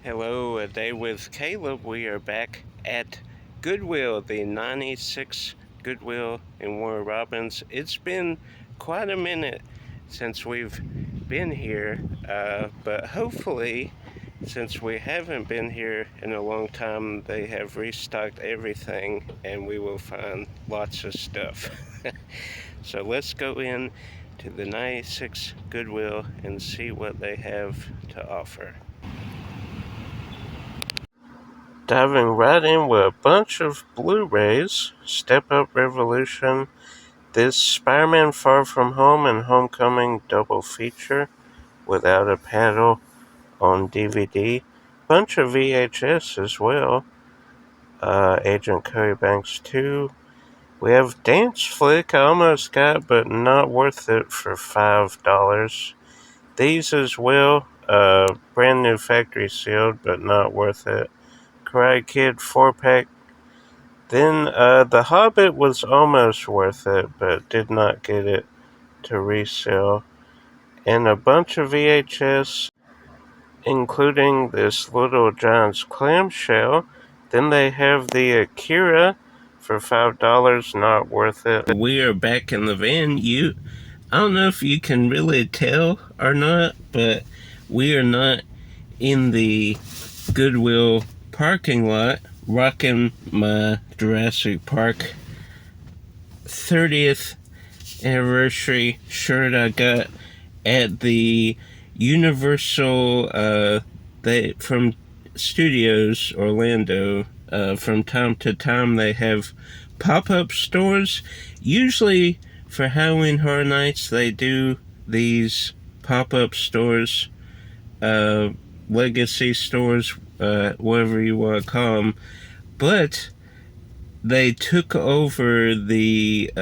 Hello, A Day with Caleb. We are back at Goodwill, the 96 Goodwill in Warner Robins. It's been quite a minute since we've been here, but hopefully, since we haven't been here in a long time, they have restocked everything and we will find lots of stuff. So let's go in to the 96 Goodwill and see what they have to offer. Diving right in with a bunch of Blu-rays, Step Up Revolution, this Spider-Man Far From Home and Homecoming double feature without a paddle on DVD, bunch of VHS as well, Agent Cody Banks 2. We have Dance Flick, I almost got, but not worth it for $5. These as well, brand new factory sealed, but not worth it. Karate Kid 4-pack. Then The Hobbit was almost worth it, but did not get it to resell. And a bunch of VHS, including this Little Giant's clamshell. Then they have the Akira for $5, not worth it. We are back in the van. I don't know if you can really tell or not, but we are not in the Goodwill parking lot rocking my Jurassic Park 30th anniversary shirt I got at the Universal from Studios Orlando. From time to time they have pop-up stores. Usually for Halloween Horror Nights they do these pop-up stores, legacy stores, whatever you want to call them, but they took over the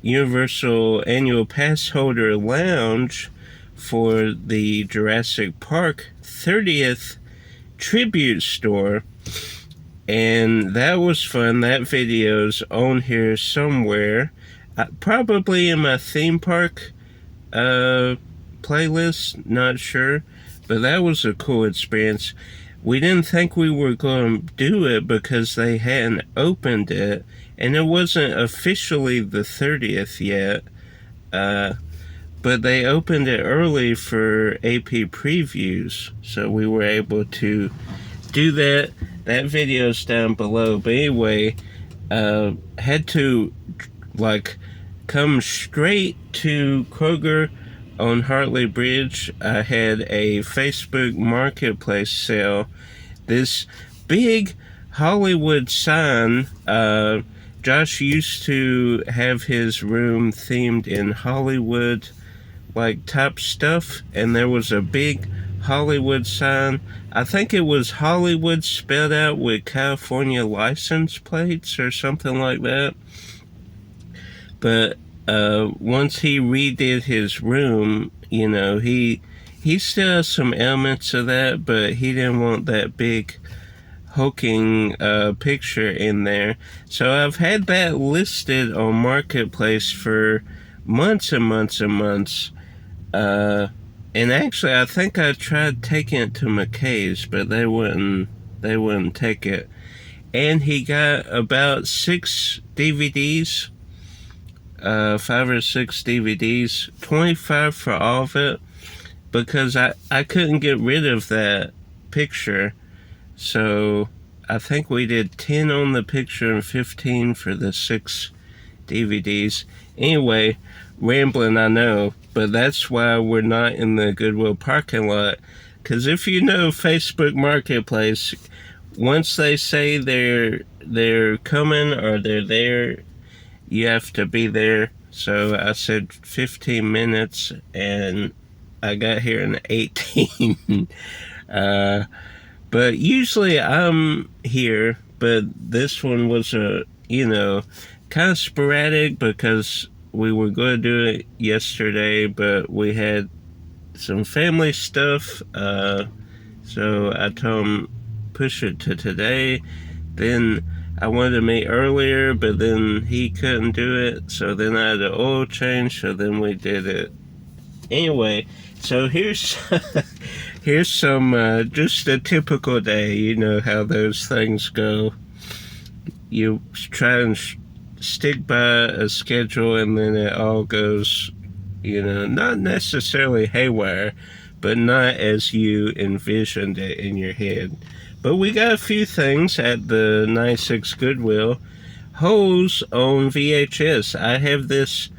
Universal Annual Pass Holder Lounge for the Jurassic Park 30th Tribute Store, and that was fun. That video's on here somewhere, probably in my theme park playlist, not sure, but that was a cool experience. We didn't think we were going to do it because they hadn't opened it, and it wasn't officially the 30th yet, but they opened it early for AP previews, so we were able to do that. That video's down below, but anyway, had to come straight to Kroger on Hartley Bridge. I had a Facebook Marketplace sale. This big Hollywood sign. Josh used to have his room themed in Hollywood, type stuff, and there was a big Hollywood sign. I think it was Hollywood spelled out with California license plates or something like that. But once he redid his room, he still has some elements of that, but he didn't want that big hulking picture in there. So I've had that listed on Marketplace for months and months and months. And actually, I think I tried taking it to McKay's, but they wouldn't take it. And he got about 6 DVDs. 5 or 6 DVDs, $25 for all of it, because I couldn't get rid of that picture, so I think we did 10 on the picture and 15 for the 6 DVDs. Anyway, rambling, I know, but that's why we're not in the Goodwill parking lot, because if you know Facebook Marketplace, once they say they're coming or they're there, you have to be there. So I said 15 minutes, and I got here in 18. But usually I'm here, but this one was kind of sporadic because we were going to do it yesterday, but we had some family stuff. So I told him push it to today. Then I wanted to meet earlier, but then he couldn't do it, so then I had an oil change, so then we did it. Anyway, so here's Here's some, just a typical day. You know how those things go. You try and stick by a schedule, and then it all goes, not necessarily haywire, but not as you envisioned it in your head. But we got a few things at the 96 Goodwill. Hose on VHS. I have this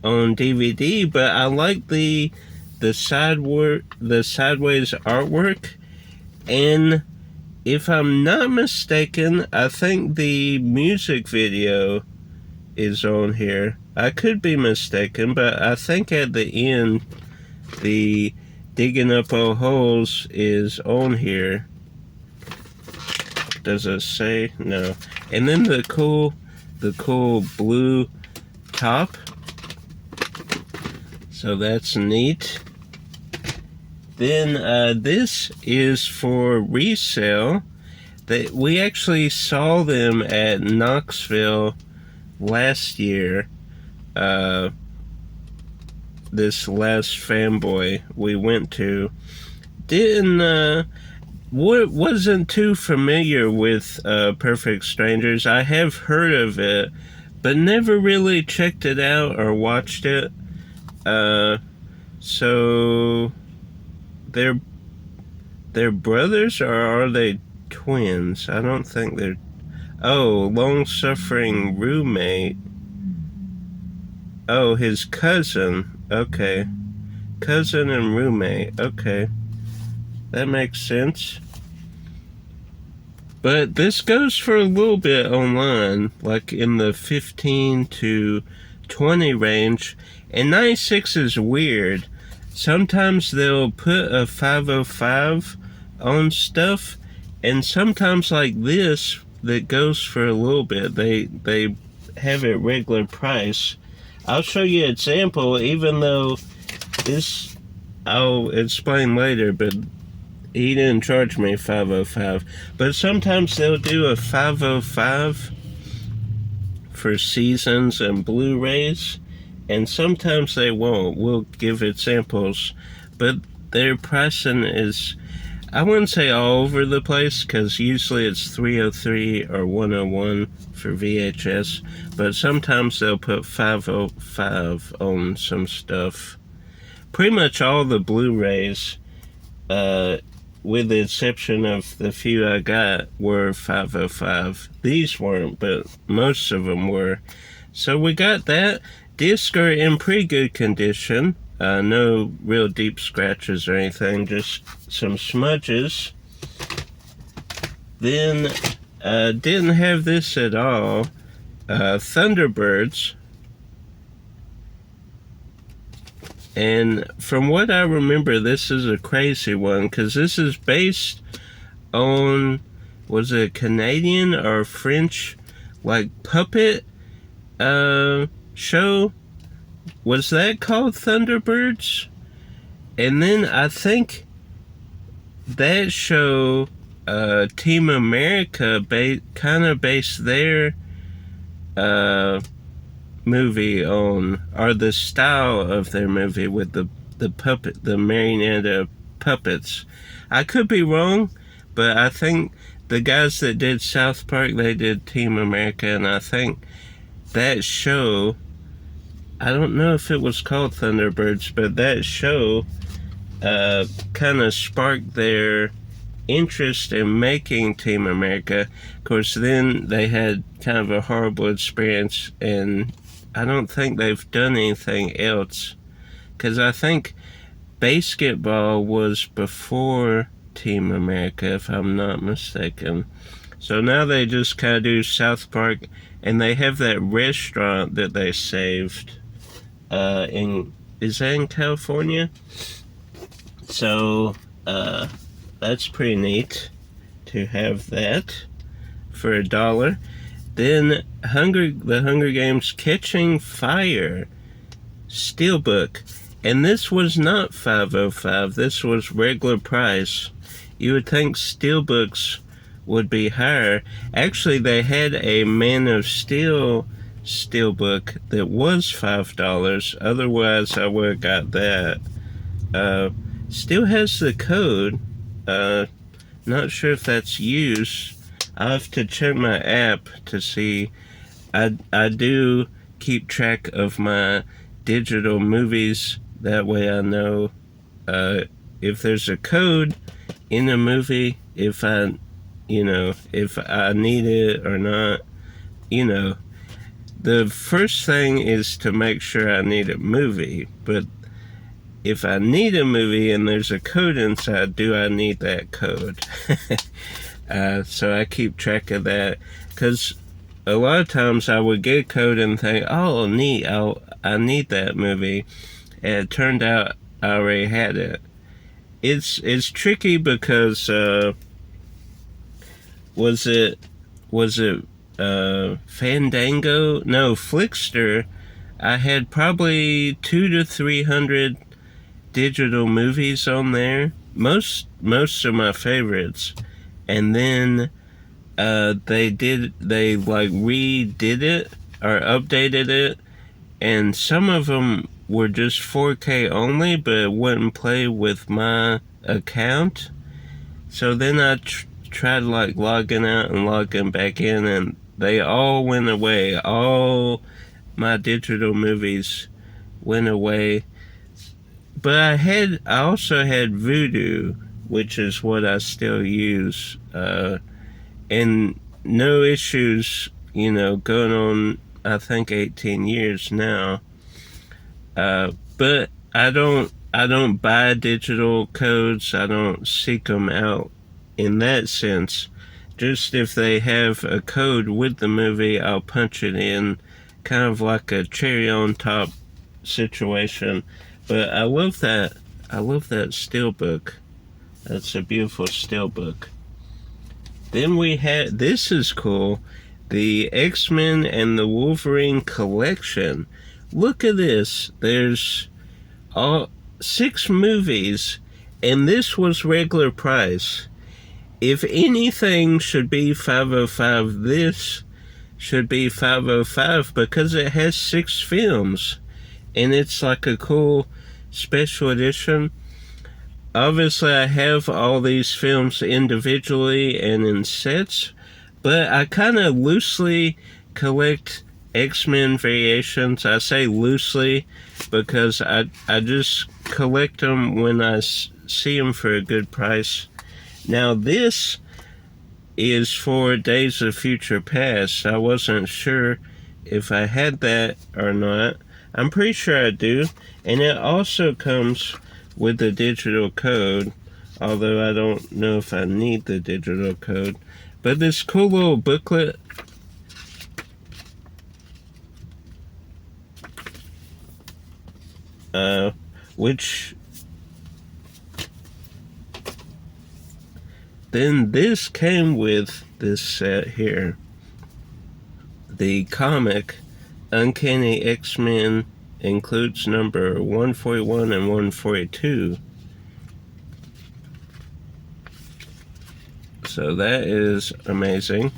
on DVD, but I like the sideways artwork, and if I'm not mistaken, I think the music video is on here. I could be mistaken, but I think at the end, the digging up old holes is on here. Does it say? No. And then the cool blue top. So that's neat. Then this is for resale. We actually saw them at Knoxville last year. This last fanboy we went to. Wasn't too familiar with Perfect Strangers. I have heard of it, but never really checked it out or watched it. So they're brothers, or are they twins? I don't think they're... Oh, long-suffering roommate. Oh, his cousin. Okay. Cousin and roommate. Okay. That makes sense. But this goes for a little bit online, like in the 15 to 20 range. And 96 is weird. Sometimes they'll put a 505 on stuff, and sometimes like this, that goes for a little bit. They have it regular price. I'll show you an example, even though this, I'll explain later, but he didn't charge me 505. But sometimes they'll do a 505 for seasons and Blu-rays, and sometimes they won't. We'll give examples, but their pricing is, I wouldn't say all over the place, because usually it's 303 or 101 for VHS, but sometimes they'll put 505 on some stuff. Pretty much all the Blu-rays, with the exception of the few I got, were 505. These weren't, but most of them were. So we got that. Discs are in pretty good condition. No real deep scratches or anything, just some smudges. Then, didn't have this at all. Thunderbirds. And from what I remember, this is a crazy one, because this is based on, was it Canadian or French, like, puppet show? Was that called Thunderbirds? And then I think that show, Team America, kind of based their movie on, or the style of their movie with the puppet, the marionette puppets. I could be wrong, but I think the guys that did South Park, they did Team America, and I think that show, I don't know if it was called Thunderbirds, but that show kind of sparked their interest in making Team America. Of course, then they had kind of a horrible experience, and I don't think they've done anything else, because I think basketball was before Team America, if I'm not mistaken. So now they just kind of do South Park, and they have that restaurant that they saved is that in California? So that's pretty neat to have that for $1. Then the Hunger Games Catching Fire Steelbook. And this was not 505. This was regular price. You would think Steelbooks would be higher. Actually, they had a Man of Steel Steelbook that was $5. Otherwise, I would have got that. Still has the code. Not sure if that's used. I'll have to check my app to see. I do keep track of my digital movies. That way I know if there's a code in a movie, if I need it or not. The first thing is to make sure I need a movie, but if I need a movie and there's a code inside, do I need that code? So I keep track of that, because a lot of times I would get a code and think, oh, neat, I need that movie, and it turned out I already had it. It's tricky because was it Fandango? No, Flickster. I had probably 200 to 300 digital movies on there. Most of my favorites, and then they redid it or updated it, and some of them were just 4K only, but it wouldn't play with my account. So then I tried logging out and logging back in, and they all went away. All my digital movies went away. But I also had Voodoo, which is what I still use, and no issues, going on, I think 18 years now. But I don't buy digital codes. I don't seek them out in that sense. Just if they have a code with the movie, I'll punch it in, kind of like a cherry on top situation. But I love that steelbook. That's a beautiful steelbook. Then we had, this is cool, the X-Men and the Wolverine collection. Look at this. There's all 6 movies, and this was regular price. If anything should be $505, this should be $505 because it has 6 films, and it's like a cool special edition. Obviously, I have all these films individually and in sets, but I kind of loosely collect X-Men variations. I say loosely because I just collect them when I see them for a good price. Now this is for Days of Future Past. I wasn't sure if I had that or not. I'm pretty sure I do, and it also comes with the digital code, although I don't know if I need the digital code. But this cool little booklet, which then this came with this set here, the comic Uncanny X-Men, includes number 141 and 142. So that is amazing.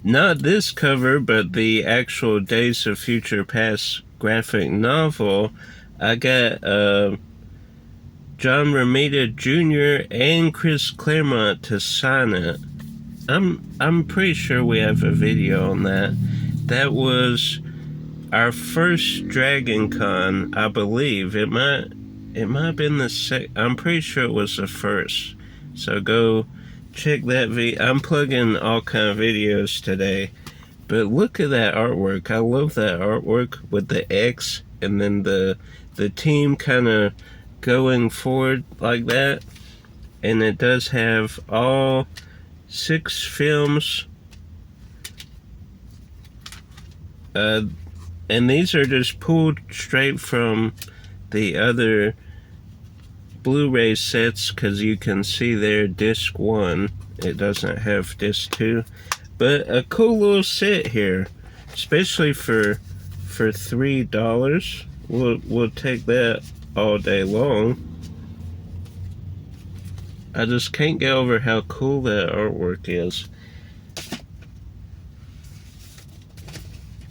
Not this cover, but the actual Days of Future Past graphic novel. I got John Romita Jr. and Chris Claremont to sign it. I'm pretty sure we have a video on that. That was our first Dragon Con, I believe. It might have been the second. I'm pretty sure it was the first. So go check that video. I'm plugging all kind of videos today. But look at that artwork. I love that artwork with the X and then the team kind of going forward like that. And it does have all 6 films. And these are just pulled straight from the other Blu-ray sets, because you can see there disc 1. It doesn't have disc 2. But a cool little set here, especially for $3. We'll take that all day long. I just can't get over how cool that artwork is.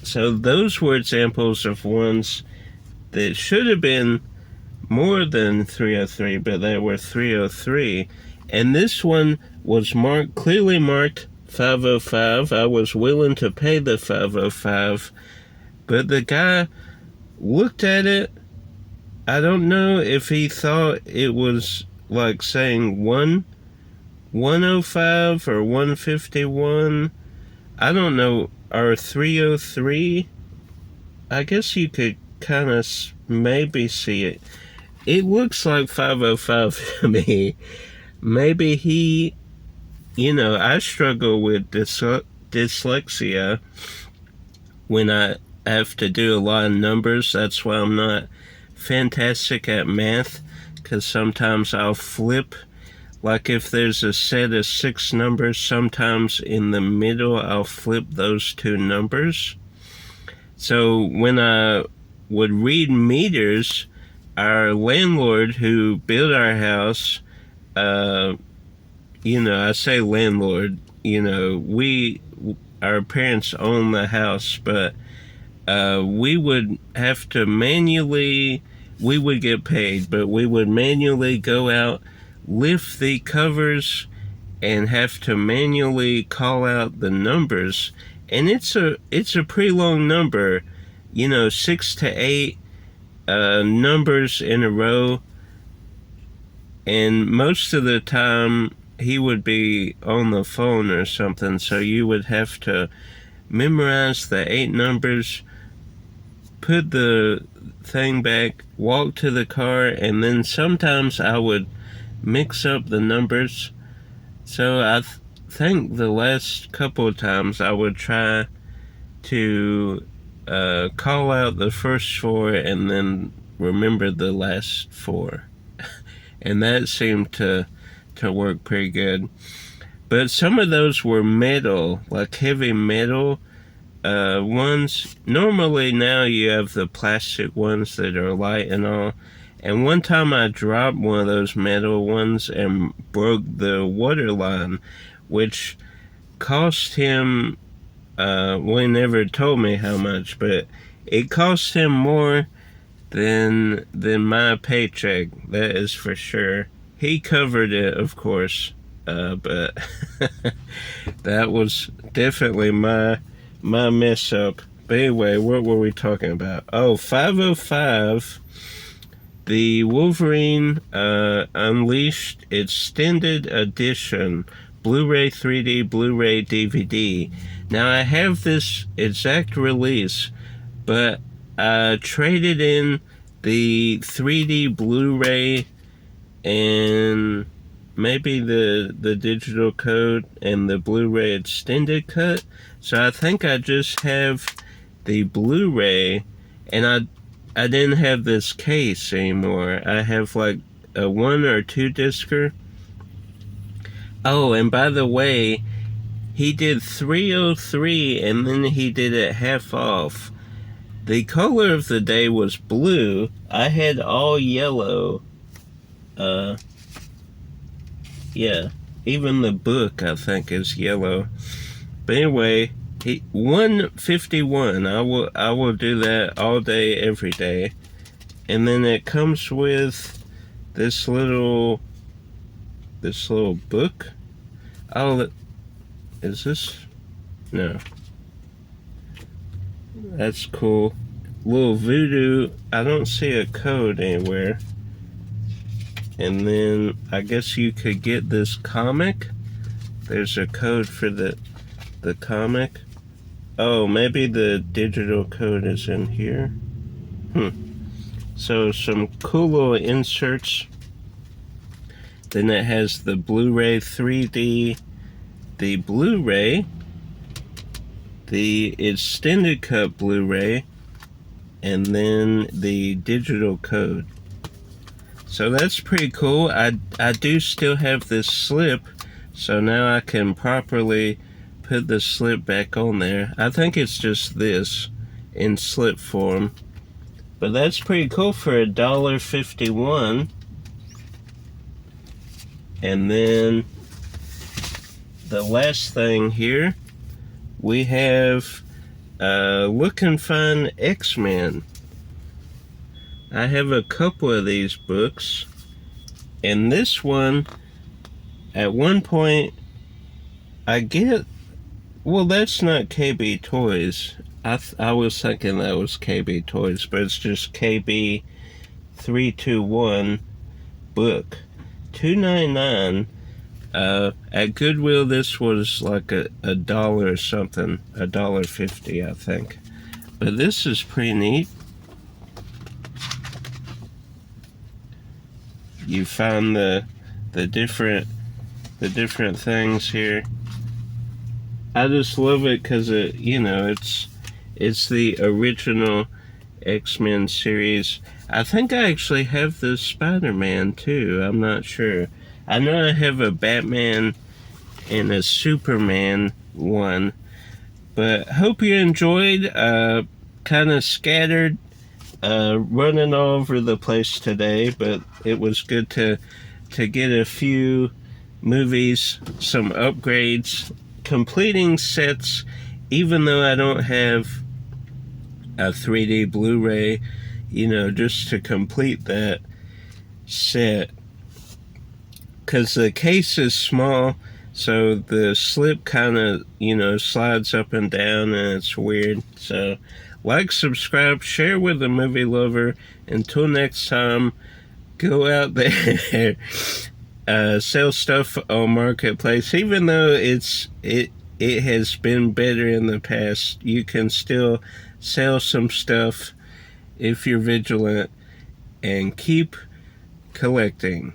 So those were examples of ones that should have been more than 303, but they were 303. And this one was clearly marked 505. I was willing to pay the 505, but the guy looked at it. I don't know if he thought it was like saying 105 or 151. I don't know. Or 303. I guess you could kind of maybe see it. It looks like 505 to me. Maybe he, I struggle with dyslexia when I have to do a lot of numbers. That's why I'm not fantastic at math, because sometimes I'll flip. Like if there's a set of 6 numbers, sometimes in the middle I'll flip those 2 numbers. So when I would read meters, our landlord who built our house, I say landlord, our parents own the house, but we would have to we would get paid, but we would manually go out, lift the covers, and have to manually call out the numbers. And it's a pretty long number, 6 to 8 numbers in a row. And most of the time he would be on the phone or something, so you would have to memorize the 8 numbers, put the thing back, walk to the car, and then sometimes I would mix up the numbers. So I think the last couple of times I would try to call out the first 4 and then remember the last 4. And that seemed to work pretty good. But some of those were metal, like heavy metal ones. Normally now you have the plastic ones that are light and all. And one time I dropped one of those metal ones and broke the water line, which cost him, he never told me how much, but it cost him more than my paycheck, that is for sure. He covered it, of course, but that was definitely my mess up. But anyway, what were we talking about? Oh, 505. The Wolverine Unleashed Extended Edition, Blu-ray 3D, Blu-ray DVD. Now I have this exact release, but I traded in the 3D Blu-ray and maybe the digital code and the Blu-ray extended cut. So I think I just have the Blu-ray, and I didn't have this case anymore. I have like a 1 or 2 discer. Oh, and by the way, he did 303 and then he did it half off. The color of the day was blue. I had all yellow. Yeah, even the book I think is yellow. But anyway, 151. I will do that all day, every day. And then it comes with this little book. Oh, is this? No. That's cool. Little voodoo. I don't see a code anywhere. And then I guess you could get this comic. There's a code for the comic. Oh, maybe the digital code is in here. So some cool little inserts. Then it has the Blu-ray 3D, the Blu-ray, the extended cut Blu-ray, and then the digital code. So that's pretty cool. I do still have this slip, so now I can properly put the slip back on there. I think it's just this in slip form. But that's pretty cool for $1.51. And then the last thing here, we have Look and Find X-Men. I have a couple of these books, and this one, at one point, I get, well, that's not KB Toys. I was thinking that was KB Toys, but it's just KB 321 book. $2.99. At Goodwill, this was like a dollar or something, $1.50, I think. But this is pretty neat. You found the different things here. I just love it because it's the original X-Men series. I think I actually have the Spider-Man too. I'm not sure. I know I have a Batman and a Superman one, but hope you enjoyed. Kind of scattered, running all over the place today, but it was good to get a few movies, some upgrades, completing sets, even though I don't have a 3D Blu-ray, just to complete that set. Because the case is small, so the slip kind of, slides up and down, and it's weird. So, like, subscribe, share with a movie lover. Until next time, go out there, sell stuff on Marketplace. Even though it has been better in the past, you can still sell some stuff if you're vigilant, and keep collecting.